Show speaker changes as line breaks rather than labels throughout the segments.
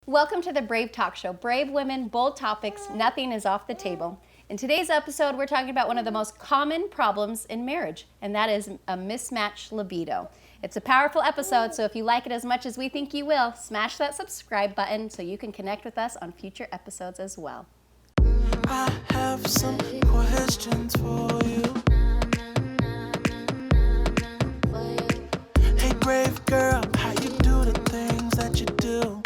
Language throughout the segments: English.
Welcome to the Brave Talk Show. Brave women, bold topics, nothing is off the table. In today's episode, we're talking about one of the most common problems in marriage, and that is a mismatched libido. It's a powerful episode, so if you like it as much as we think you will, smash that subscribe button so you can connect with us on future episodes as well.
I have some questions for you. Hey, brave girl, how you do the things that you do?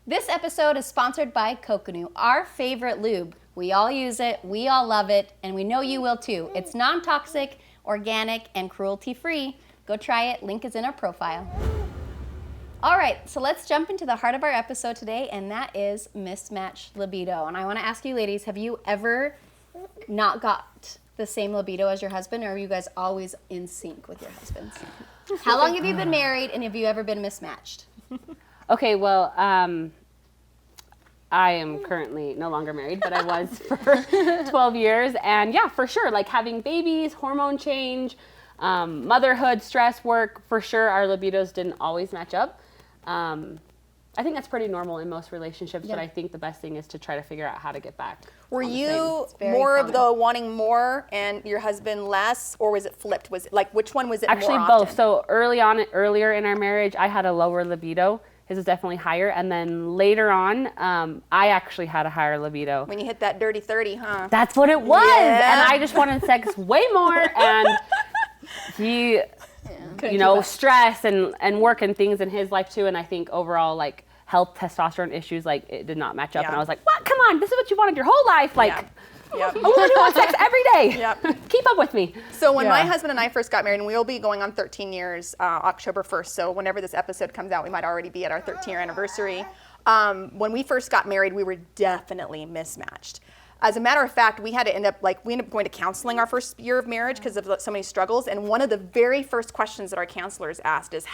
This episode is sponsored by Coconu, our favorite lube. We all use it, we all love it, and we know you will too. It's non-toxic, organic, and cruelty-free. Go try it, link is in our profile. All right, so let's jump into the heart of our episode today, and that is mismatched libido. And I want to ask you ladies, have you ever not got the same libido as your husband, or are you guys always in sync with your husbands? How long have you been married, and have you ever been mismatched?
Okay, well, I am currently no longer married, but I was for 12 years. And yeah, for sure, like having babies, hormone change, motherhood, stress, work, for sure, our libidos didn't always match up. I think that's pretty normal in most relationships, but I think the best thing is to try to figure out how to get back.
Were you more of the wanting more and your husband less, or was it flipped? Was it like, which one was it
Actually,
more
both.
often?
So earlier in our marriage, I had a lower libido. His was definitely higher. And then later on, I actually had a higher libido.
When you hit that dirty 30, huh?
That's what it was.
Yeah.
And I just wanted sex way more. And he, stress and work and things in his life too. And I think overall, like, health, testosterone issues, like, it did not match up. And I was like, what? Come on. This is what you wanted your whole life. Like,
Yep.
a woman who wants sex every day.
Yep.
Keep up with me.
So when my husband and I first got married, and we'll be going on 13 years October 1st, so whenever this episode comes out, we might already be at our 13-year anniversary. When we first got married, we were definitely mismatched. As a matter of fact, we ended up going to counseling our first year of marriage because of so many struggles. And one of the very first questions that our counselors asked is,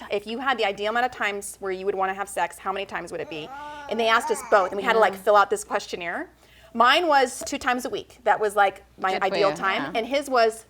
if you had the ideal amount of times where you would want to have sex, how many times would it be? And they asked us both, and we had to fill out this questionnaire. Mine was 2 times a week. That was like my ideal time. And his was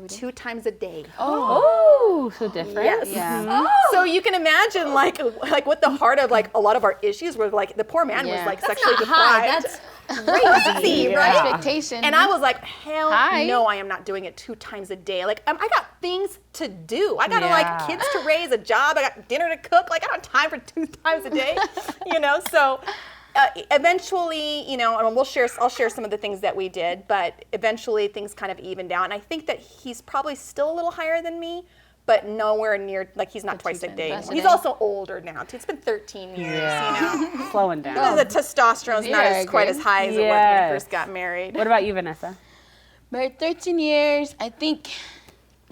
2 times a day.
Oh, so different.
Yes.
Yeah.
Oh. So you can imagine like what the heart of like a lot of our issues were like. The poor man was like sexually deprived.
That's
crazy, right?
Expectation.
And I was like, hell no, I am not doing it 2 times a day. Like I got things to do. I got like kids to raise, a job. I got dinner to cook. Like I don't have time for 2 times a day. So. Eventually, I'll share some of the things that we did, but eventually things kind of evened out. And I think that he's probably still a little higher than me, but nowhere near, like he's not twice a day. He's also older now, too. It's been 13 years,
Slowing down.
The testosterone's not quite as high as it was when we first got married.
What about you, Vanessa?
Married 13 years, I think.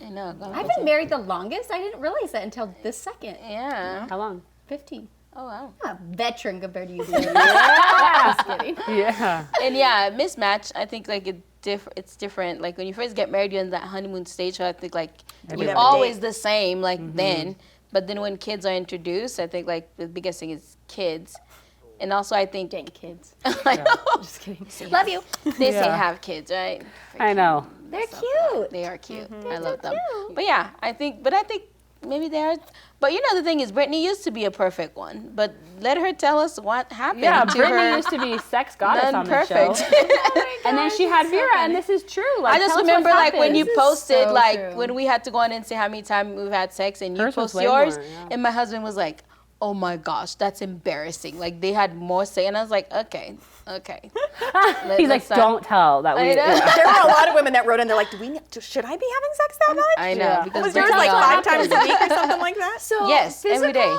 I've been married the longest. I didn't realize that until this second.
Yeah.
How long?
15.
Oh, wow.
I'm a veteran compared to you.
Just
kidding.
Yeah.
And mismatch, I think like it's different. Like when you first get married, you're in that honeymoon stage, so I think like you're always the same then. But then when kids are introduced, I think like the biggest thing is kids. And also I think
kids.
Just
kidding. Love you.
They say have kids, right?
I know.
They're cute.
They are cute. I love them. But yeah, I think maybe they are. But the thing is, Brittany used to be a perfect one. But let her tell us what happened to her.
Brittany used to be sex goddess on the show. And then she had Vera, and this is true. Like,
I just remember when you posted,
so
when we had to go on and say how many times we've had sex, and you
Hers
post
was way
yours,
more, yeah.
and my husband was like, oh my gosh, that's embarrassing. Like they had more sex, and I was like, okay.
He's like, don't tell that we.
There were a lot of women that wrote in. They're like, should I be having sex that much?
I know.
Yeah.
Because
Was yours like 5 times a week or something like that?
So
yes, every day.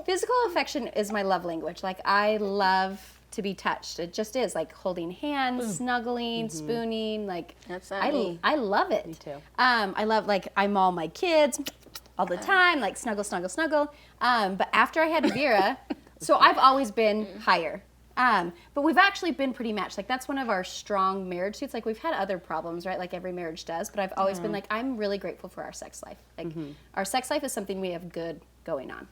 Physical affection is my love language. Like I love to be touched. It just is like holding hands, snuggling, spooning. Like
That's not me.
I love it.
Me too.
I love I maul my kids all the time. Like snuggle, snuggle, snuggle. But after I had Vera, so I've always been higher. But we've actually been pretty matched. Like that's one of our strong marriage suits. Like we've had other problems, right? Like every marriage does. But I've always been like, I'm really grateful for our sex life. Like our sex life is something we have good going on.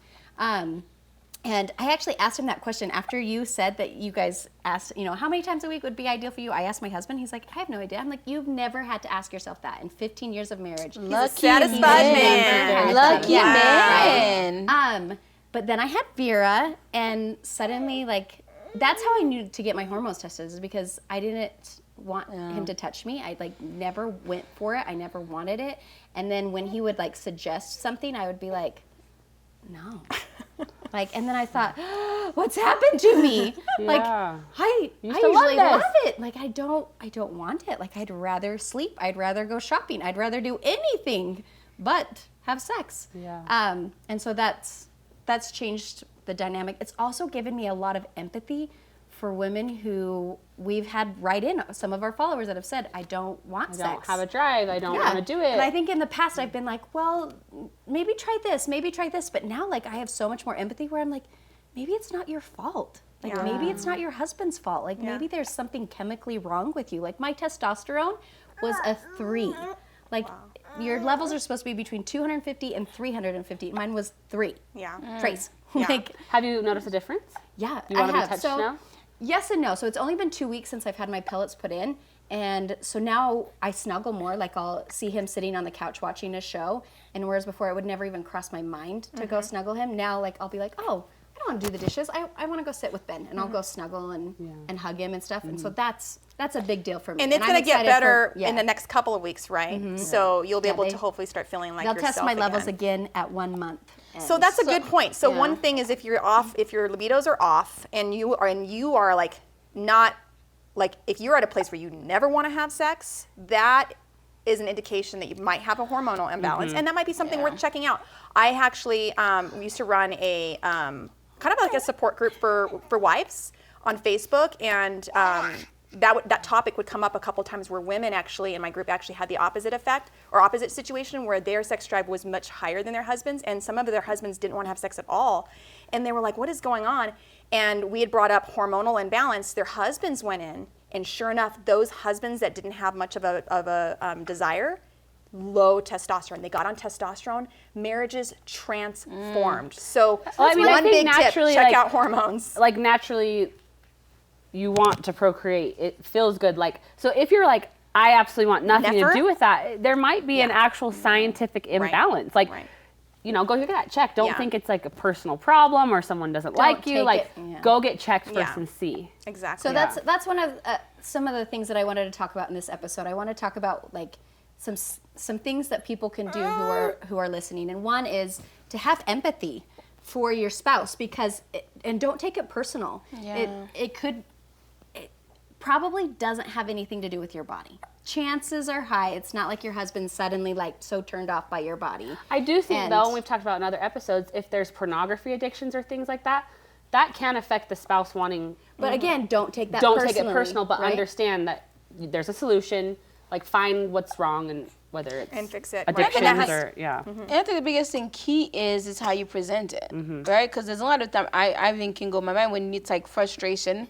And I actually asked him that question after you said that you guys asked, how many times a week would be ideal for you? I asked my husband. He's like, I have no idea. I'm like, you've never had to ask yourself that in 15 years of marriage.
He's a satisfied man.
Lucky man. then.
But then I had Vera, and suddenly, like, that's how I knew to get my hormones tested, is because I didn't want him to touch me. I, like, never went for it. I never wanted it. And then when he would, like, suggest something, I would be like, no. Like, and then I thought, what's happened to me? Like, I usually love it. Like, I don't want it. Like, I'd rather sleep. I'd rather go shopping. I'd rather do anything but have sex.
Yeah.
And so that's changed the dynamic. It's also given me a lot of empathy for women who we've had write in, some of our followers that have said, I don't want sex.
I don't have a drive. I don't want to do it.
And I think in the past I've been like, well, maybe try this. But now, like, I have so much more empathy where I'm like, maybe it's not your fault. Like, maybe it's not your husband's fault. Like, maybe there's something chemically wrong with you. Like, my testosterone was a 3. Like, your levels are supposed to be between 250 and 350. Mine was 3.
Yeah.
Trace.
Yeah.
Like,
Have you noticed a difference?
yeah,
You want
I
to be
have.
touched
So,
now?
yes and no. So it's only been 2 weeks since I've had my pellets put in. And so now I snuggle more. Like, I'll see him sitting on the couch watching a show. And whereas before it would never even cross my mind to go snuggle him, now, like, I'll be like, oh, I don't want to do the dishes. I want to go sit with Ben. And I'll go snuggle and hug him and stuff. And so that's a big deal for me.
And it's
I'm
going to get
excited
better
for- yeah.
in the next couple of weeks, right? So you'll be able to hopefully start feeling like
They'll
yourself
test my levels
again.
again at 1 month.
So
And
that's a good point. So
yeah.
one thing is, if you're off, if your libidos are off, and you are like not, like, if you're at a place where you never want to have sex, that is an indication that you might have a hormonal imbalance, and that might be something worth checking out. I actually used to run a kind of like a support group for wives on Facebook, and that topic would come up a couple times where women actually in my group actually had the opposite effect or opposite situation where their sex drive was much higher than their husbands, and some of their husbands didn't want to have sex at all, and they were like, what is going on? And we had brought up hormonal imbalance. Their husbands went in, and sure enough, those husbands that didn't have much of a desire, low testosterone. They got on testosterone. Marriages transformed. So
Well, I mean, I
one
think
big tip:
naturally,
check
like-
out hormones.
Like, naturally, you want to procreate. It feels good. Like, so if you're like, I absolutely want nothing
Never?
to do with that, there might be an actual scientific imbalance. Like, you know, go get that checked. Don't think it's like a personal problem or someone doesn't like you.
take
Like,
it-
go get checked first
Yeah.
and see.
Exactly.
So that's one of some of the things that I wanted to talk about in this episode. I want to talk about, like, some things that people can do who are listening. And one is to have empathy for your spouse, because and don't take it personal.
Yeah.
It probably doesn't have anything to do with your body. Chances are high it's not like your husband's suddenly, like, so turned off by your body.
I do think,
And-
though, and we've talked about in other episodes, if there's pornography addictions or things like that, that can affect the spouse wanting.
But again, don't take that
Don't
personally.
take it personal, but
right?
understand that there's a solution. Like, find what's wrong and whether it's
And fix it.
addictions
Right. And that has-
or
And I think the biggest thing key is how you present it, right? Because there's a lot of time I even can go my mind when it's like frustration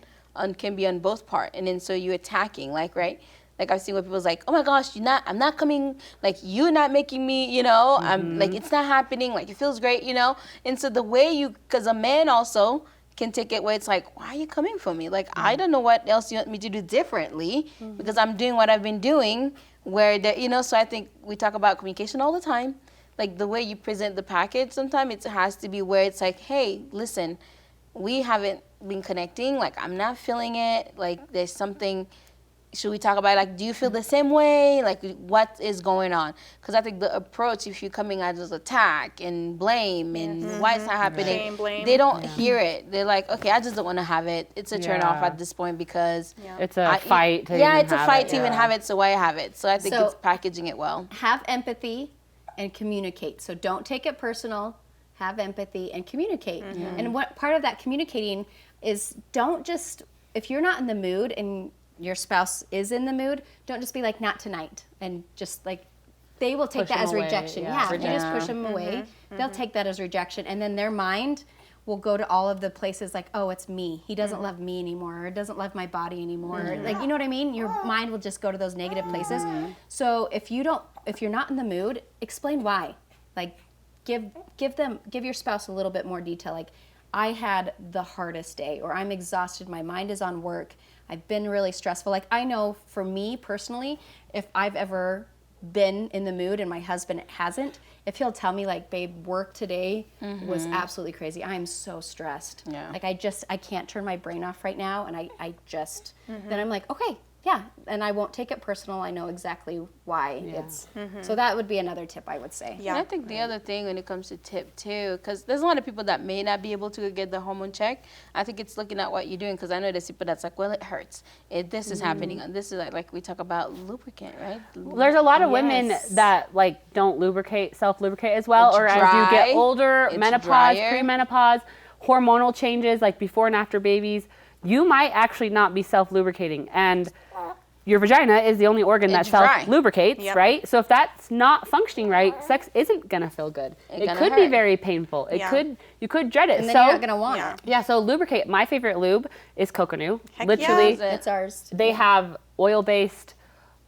can be on both part, and then so you attacking, like, right? Like, I've seen where people's like, oh my gosh, I'm not coming, like, you're not making me, you know, I'm like, it's not happening, like, it feels great, you know? And so the way because a man also can take it where it's like, why are you coming for me? Like, I don't know what else you want me to do differently because I'm doing what I've been doing where, you know, so I think we talk about communication all the time. Like, the way you present the package, sometimes it has to be where it's like, hey, listen, we haven't been connecting, like, I'm not feeling it, like, there's something, should we talk about it? Like, do you feel the same way? Like, what is going on? Because I think the approach, if you're coming at as attack and blame and why it's not happening,
Shame, blame.
they don't hear it. They're like, okay, I just don't want to have it. It's a turn off
Yeah.
at this point because
it's a fight. To
yeah,
even
it's a
have
fight
it,
to even have it. So why have it? So I think
So-
it's packaging it well.
Have empathy and communicate. So don't take it personal. Have empathy and communicate. And what part of that communicating is, don't just, if you're not in the mood and your spouse is in the mood, don't just be like, not tonight, and just, like, they will take
Push
that
them
as
away,
rejection.
yeah.
Yeah, if you just push them away, they'll take that as rejection, and then their mind will go to all of the places like, oh, it's me. He doesn't love me anymore, or doesn't love my body anymore. Like, you know what I mean? Your mind will just go to those negative places. So if you're not in the mood, explain why. Like, give your spouse a little bit more detail. Like, I had the hardest day, or I'm exhausted, my mind is on work, I've been really stressful. Like, I know for me personally, if I've ever been in the mood and my husband hasn't, if he'll tell me like, babe, work today was absolutely crazy. I am so stressed.
Yeah.
Like I can't turn my brain off right now. And I just, then I'm like, okay, yeah. And I won't take it personal. I know exactly why it's, so that would be another tip I would say.
Yeah.
And I think the other thing when it comes to tip too, because there's a lot of people that may not be able to get the hormone check. I think it's looking at what you're doing, because I know there's people that's like, well, it hurts. This is happening. And this is like we talk about lubricant, right?
There's a lot of women
Yes.
that like don't self-lubricate as well,
It's
or as you
dry,
get older,
it's
menopause,
drier.
premenopause, hormonal changes like before and after babies, you might actually not be self-lubricating. And your vagina is the only organ that
It's dry.
self-lubricates,
Yep.
right? So if that's not functioning right, sex isn't gonna feel good.
It's
It
gonna
could be
hurt.
very painful. You could dread it.
And then
so
you're not going to want it.
yeah, so lubricate. My favorite lube is Coconu.
Heck
Literally,
yeah.
It's ours.
they have oil-based,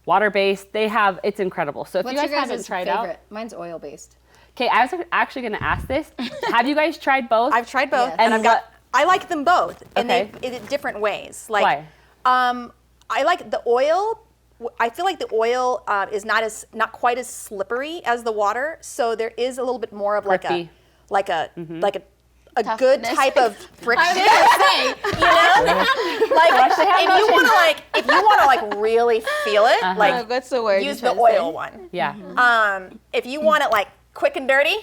water-based. It's incredible. So if
What's
you guys
your
haven't
guys'
tried
favorite?
out,
Mine's oil-based.
okay, I was actually going to ask this. Have you guys tried both?
I've tried both,
Yes.
and
And
I like them both, and
Okay.
they in different ways. Like,
Why?
I like the oil. I feel like the oil is not quite as slippery as the water, so there is a little bit more of like
Grippy.
a good
Toughness.
type of friction.
say,
You know, like if you want to like really feel it, like
What's the word?
use
you're
the
trying to
oil
say?
one.
Yeah.
If you want it like quick and dirty,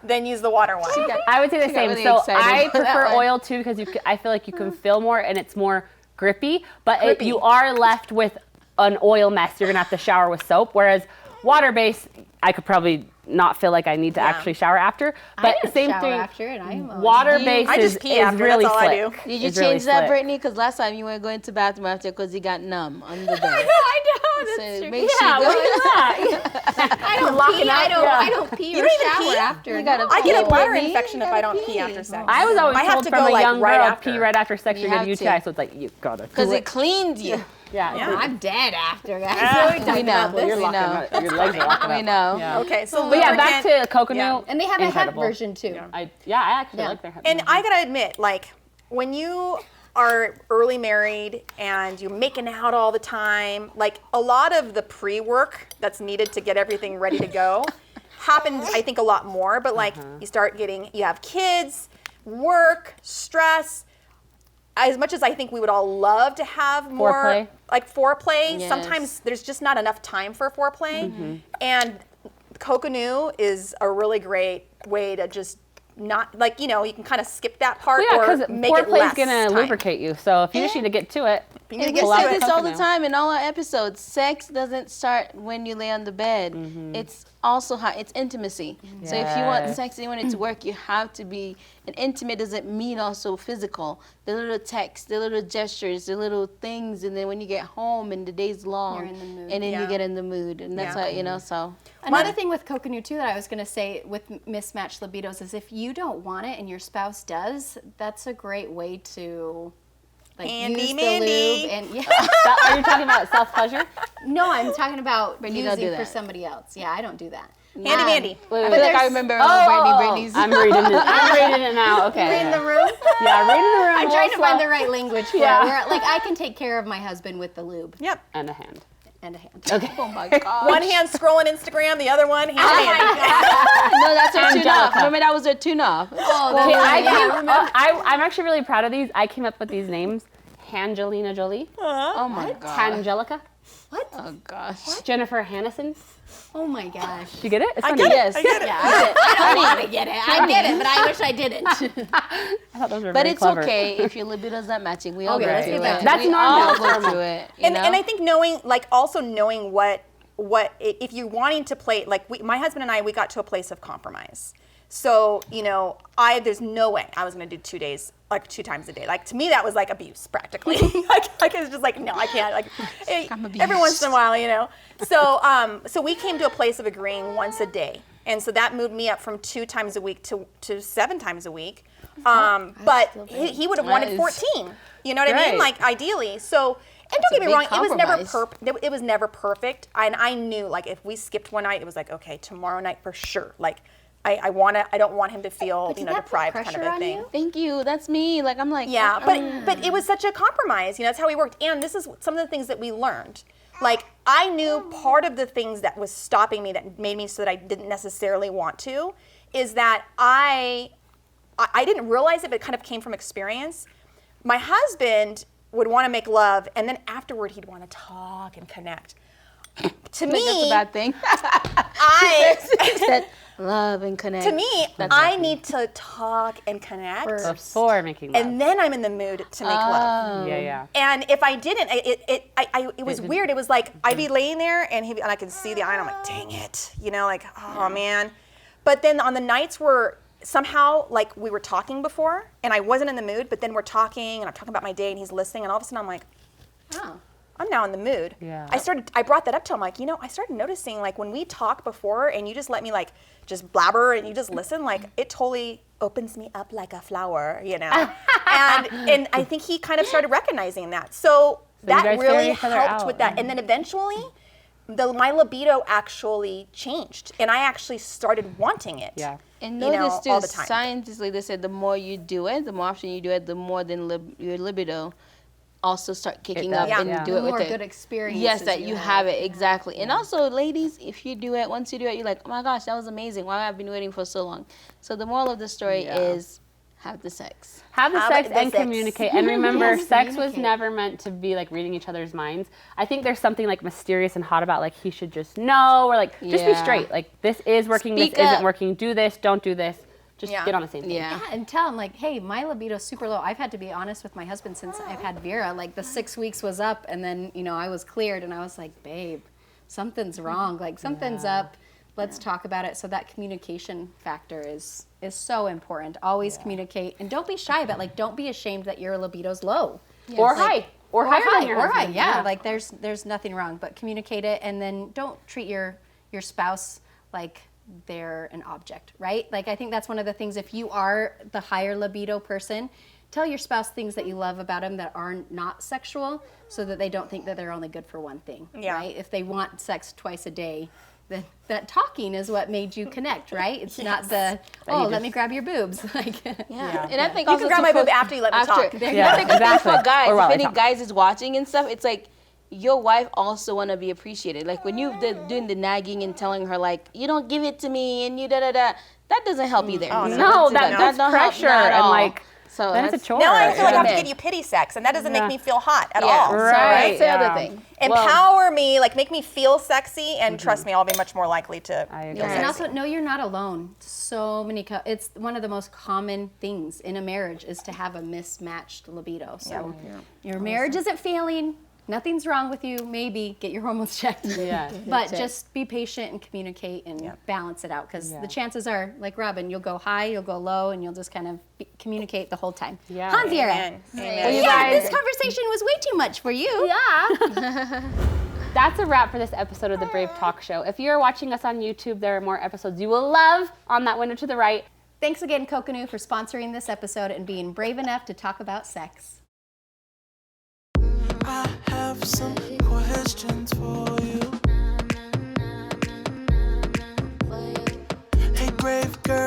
then use the water one.
I would say the
got
same.
really
So
excited
I
for that
prefer
one.
oil too because I feel like you can feel more and it's more grippy. But
Grippy.
you are left with an oil mess. You're gonna have to shower with soap. Whereas water-based, I could probably not feel like I need to actually shower after. But
I don't
same
shower
thing.
after, and I am always
Water-based
I just
is
pee after,
really
that's all I
slick.
do.
Did you
It's really
change that,
slick.
Brittany? Because last time you were going to bathroom after because you got numb on the bed.
I know, that's
So
true.
make
Yeah,
sure you
what
go.
is that?
I don't
locking
pee.
up, yeah.
I don't pee or
don't even
shower
pee?
after.
You gotta
I get a
pee,
bladder
Brittany.
infection
You
if I
gotta
don't pee after sex.
I was always
I have
told
to
from
go,
a
like,
young
right
girl,
after.
pee right after sex,
You
you're gonna
have
UTI.
to.
So it's like you gotta
Because
do
it
it.
cleaned you.
Yeah.
I'm dead after, guys.
We know.
You're
We
locking
know.
up. Your legs are locking up.
We know.
Yeah.
Okay, so
But yeah, back to
lubricant-
Coconu.
Yeah.
And they have a hemp
Incredible.
version too.
I actually
Yeah.
like their hemp.
And I gotta admit, like, when you are early married and you're making out all the time, like a lot of the pre-work that's needed to get everything ready to go happens, I think, a lot more. But like, you have kids, work, stress. As much as I think we would all love to have more
Foreplay.
like foreplay,
Yes.
sometimes there's just not enough time for foreplay. And Coconu is a really great way to just not, like, you can kind of skip that part
Well, yeah,
or
because
make it
foreplay
less
is gonna
time.
lubricate you. So if you just need to get to it,
You need to
And
get
we
pull
to
out
say
it.
this all the
Coconu.
time in all our episodes. Sex doesn't start when you lay on the bed. It's also it's intimacy. So if you want
Yes.
sex and you want it to work, you have to be. And intimate doesn't mean also physical. The little texts, the little gestures, the little things, and then when you get home and the day's long,
You're in the mood.
and then
Yeah.
you get in the mood, and that's
Yeah.
how So
Another thing with Coconu too that I was going to say with mismatched libidos is if you don't want it and your spouse does, that's a great way to like
Handy
use the
mandy.
lube and
are you talking about self-pleasure?
no, I'm talking about
But you don't do
using for
that.
somebody else. Yeah, I don't do that.
Handy mandy.
Wait,
I
wait,
feel like I
there's-
remember
Oh,
Brittany's.
I'm reading it. I'm reading it now. Okay.
In the room.
Yeah, reading the room.
I'm trying to find the right language for
Yeah.
it. Where, like I can take care of my husband with the lube
Yep.
And a hand.
and a hand.
Okay.
Oh my god.
One hand scrolling Instagram, the other one handy mandy.
No, that's her tune-off.
Angelica.
Remember that was her tune-off.
Oh,
Okay,
that's
I'm actually really proud of these. I came up with these names. Angelina Jolie,
Oh my god.
Tangelica,
Oh gosh.
Jennifer Aniston.
oh my gosh.
You get it? It's
I
funny.
get it.
Yes.
I get it.
I don't want to get it. I get it, but I wish I didn't.
I thought those were
But
very
it's
clever.
okay if your libido's not matching. We all
Okay,
go
let's
through
get back
it.
to
That's
we
normal.
all
That's
go
normal.
through it.
And I think knowing what if you're wanting to play, like my husband and I, we got to a place of compromise. So, there's no way I was going to do 2 days, like 2 times a day. Like to me, that was like abuse practically. like it's just like, no, I can't. Like
I'm
every once in a
abused.
while, So we came to a place of agreeing once a day. And so that moved me up from 2 times a week to 7 times a week. But he would have wanted
That
14. You know what I mean?
Right.
Like ideally. So, and
That's
don't
a
get me wrong,
big
it was never perfect. And I knew, like, if we skipped one night, it was like, okay, tomorrow night for sure. Like, I don't want him to feel,
But did that put
deprived kind of
pressure
a
on
thing.
you?
Thank you. That's me. Like I'm like.
Yeah, but it was such a compromise. That's how we worked. And this is some of the things that we learned. Like I knew part of the things that was stopping me, that made me so that I didn't necessarily want to, is that I didn't realize it, but it kind of came from experience. My husband would want to make love, and then afterward he'd want to talk and connect. To me,
That's a bad thing.
I
Said love and connect.
to me, I need to talk and connect,
Before making love.
and then I'm in the mood to make love.
Yeah.
And if I didn't, it was weird. It was like I'd be laying there, and I could see the eye, and I'm like, dang it, like, oh man. But then on the nights where somehow, like, we were talking before, and I wasn't in the mood, but then we're talking, and I'm talking about my day, and he's listening, and all of a sudden I'm like, oh, I'm now in the mood.
Yeah.
I brought that up to him, like, I started noticing, like, when we talk before, and you just let me, like, just blabber, and you just listen, like, it totally opens me up like a flower, and I think he kind of started recognizing that. So
you
that
guys
really
figured each other
helped
out.
with that. And then eventually, my libido actually changed, and I actually started wanting it.
Yeah.
And
you know,
notice too,
all the time.
scientifically they said the more you do it, the more often you do it, the more then your libido also start kicking
does,
up
yeah.
and
yeah.
do
The
it with
more
it.
good experiences
Yes, that you have it,
Yeah.
exactly. And also, ladies, if you do it, once you do it, you're like, oh my gosh, that was amazing. Why have I been waiting for so long? So the moral of the story is have the sex.
Have the
Have
sex
the
and
sex.
communicate. And remember,
Yes,
sex was
communicate.
never meant to be like reading each other's minds. I think there's something like mysterious and hot about like he should just know, or like just be
Yeah.
straight. Like this is working,
Speak
this
up.
isn't working. Do this, don't do this. Just
Yeah.
get on the same page.
Yeah.
Yeah, and tell him like, hey, my libido's super low. I've had to be honest with my husband since I've had Vera. Like the 6 weeks was up, and then I was cleared, and I was like, babe, something's wrong. Like something's up. Let's talk about it. So that communication factor is so important. Always communicate, and don't be shy about don't be ashamed that your libido's low.
Or high. Or higher than your
or high,
husband.
yeah. Like there's nothing wrong, but communicate it, and then don't treat your spouse like they're an object, right? Like I think that's one of the things. If you are the higher libido person, tell your spouse things that you love about them that are not sexual, so that they don't think that they're only good for one thing.
Yeah.
Right? If they want sex twice a day, then that talking is what made you connect, right? It's not the let me grab your boobs. Like
Yeah. And I think
You
also
can grab
too
my
for-
boob after you let me talk.
Yeah,
I think also
exactly.
for guys,
Or while
if
I
any
talk.
guys is watching and stuff, it's like your wife also want to be appreciated. Like when you're doing the nagging and telling her like, you don't give it to me and you da-da-da, that doesn't help either.
Oh,
So
no.
No,
that's-
that builds
don't help,
pressure
not at
and
all.
like
So
then it's a
that's-
chore.
Now I feel like I have to
Yeah.
give you pity sex, and that doesn't
Yeah.
make me feel hot at
Yeah.
all.
So
Right,
that's the
yeah.
other thing.
Empower me, like make me feel sexy, and trust me, I'll be much more likely to.
I agree.
feel
And
sexy.
also, know you're not alone. So many, it's one of the most common things in a marriage is to have a mismatched libido. So your marriage isn't failing. Nothing's wrong with you. Maybe get your hormones checked.
Yeah.
But just be patient and communicate and balance it out, because the chances are, like Robin, you'll go high, you'll go low, and you'll just kind of communicate the whole time.
Yeah.
Hansiera.
Amen. Amen.
Well, you
Yeah,
guys-
this conversation was way too much for you.
Yeah. That's a wrap for this episode of the Brave Talk Show. If you're watching us on YouTube, there are more episodes you will love on that window to the right.
Thanks again, Coconu, for sponsoring this episode and being brave enough to talk about sex.
I have some questions for you. Hey, brave girl.